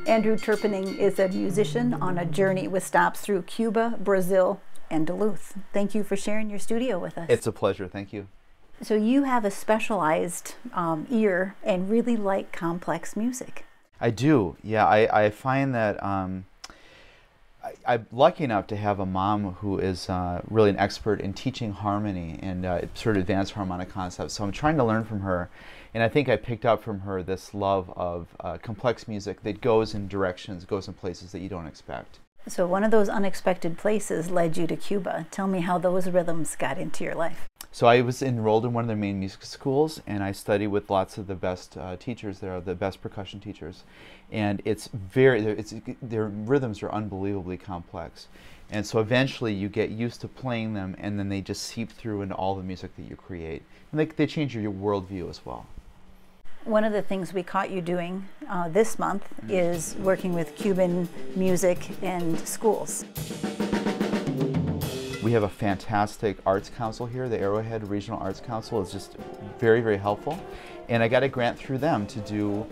Andrew Turpening is a musician on a journey with stops through Cuba, Brazil, and Duluth. Thank you for sharing your studio with us. It's a pleasure, thank you. So you have a specialized ear and really like complex music. I do, yeah. I find that I'm lucky enough to have a mom who is really an expert in teaching harmony and sort of advanced harmonic concepts. So I'm trying to learn from her, and I think I picked up from her this love of complex music that goes in directions, goes in places that you don't expect. So one of those unexpected places led you to Cuba. Tell me how those rhythms got into your life. So I was enrolled in one of their main music schools, and I studied with lots of the best teachers there, the best percussion teachers. And their rhythms are unbelievably complex. And so eventually you get used to playing them, and then they just seep through into all the music that you create. And they change your worldview as well. One of the things we caught you doing this month is working with Cuban music and schools. We have a fantastic arts council here. The Arrowhead Regional Arts Council is just very, very helpful. And I got a grant through them to do,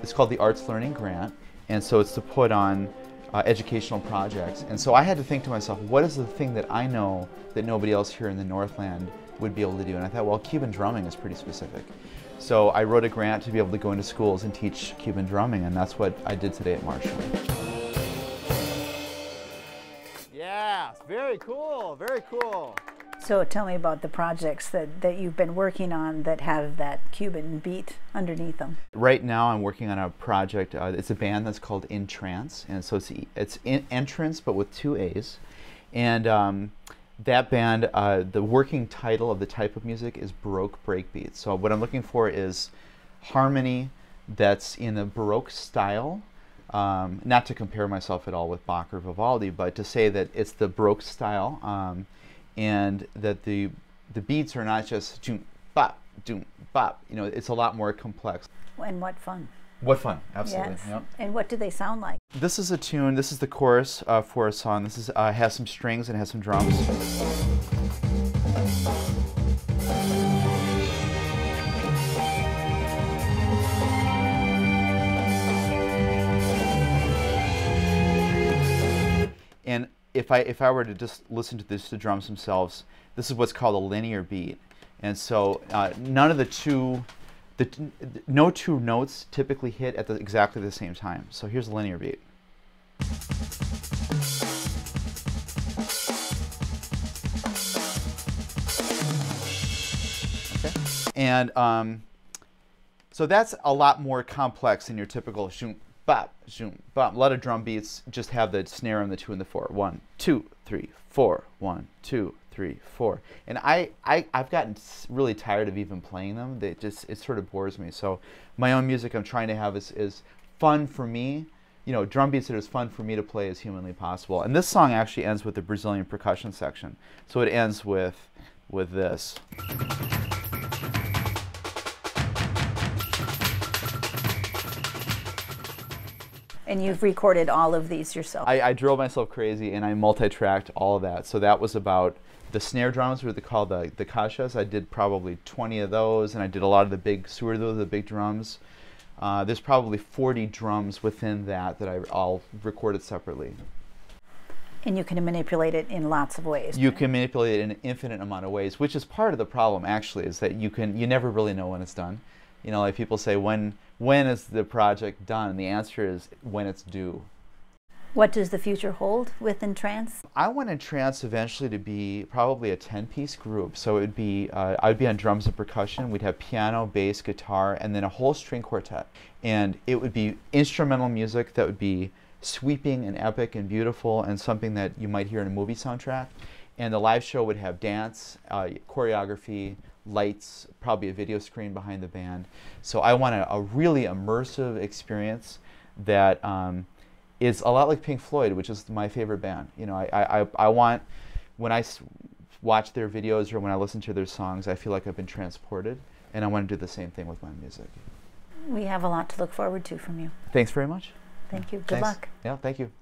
it's called the Arts Learning Grant. And so it's to put on educational projects. And so I had to think to myself, what is the thing that I know that nobody else here in the Northland would be able to do? And I thought, well, Cuban drumming is pretty specific. So I wrote a grant to be able to go into schools and teach Cuban drumming, and that's what I did today at Marshall. Yeah, very cool, very cool. So tell me about the projects that you've been working on that have that Cuban beat underneath them. Right now I'm working on a project, it's a band that's called In Trance, and so it's entrance but with 2 A's. And that band, the working title of the type of music is Baroque breakbeat. So what I'm looking for is harmony that's in a Baroque style. Not to compare myself at all with Bach or Vivaldi, but to say that it's the Baroque style, and that the beats are not just doom bop, doom bop. You know, it's a lot more complex. And what fun. What fun, absolutely. Yes. Yep. And what do they sound like? This is a tune, this is the chorus for a song. This is, has some strings and has some drums. And if I were to just listen to the drums themselves, this is what's called a linear beat. And so no two notes typically hit at exactly the same time. So here's a linear beat. Okay. And so that's a lot more complex than your typical shoom bop, shoom bop. A lot of drum beats just have the snare on the 2 and the 4. 1, 2, 3, 4. 1, 2, 3, 4. And I've gotten really tired of even playing them. It sort of bores me. So my own music I'm trying to have is fun for me. You know, drum beats that are as fun for me to play as humanly possible. And this song actually ends with the Brazilian percussion section. So it ends with this. And you've recorded all of these yourself. I drove myself crazy, and I multi-tracked all of that. So that was about the snare drums, what they call the caixas. I did probably 20 of those, and I did a lot of the big surdo, the big drums. There's probably 40 drums within that I all recorded separately. And you can manipulate it in lots of ways. You can manipulate it in an infinite amount of ways, which is part of the problem, actually, is that you never really know when it's done. You know, like people say, when is the project done? And the answer is when it's due. What does the future hold with In Trance? I want In Trance eventually to be probably a 10-piece group. So it would be, I'd be on drums and percussion. We'd have piano, bass, guitar, and then a whole string quartet. And it would be instrumental music that would be sweeping and epic and beautiful, and something that you might hear in a movie soundtrack. And the live show would have dance, choreography, lights, probably a video screen behind the band. So I want a really immersive experience that is a lot like Pink Floyd, which is my favorite band. You know, I want, when I watch their videos or when I listen to their songs, I feel like I've been transported, and I want to do the same thing with my music. We have a lot to look forward to from you. Thanks very much. Thank you. Good luck. Yeah, thank you.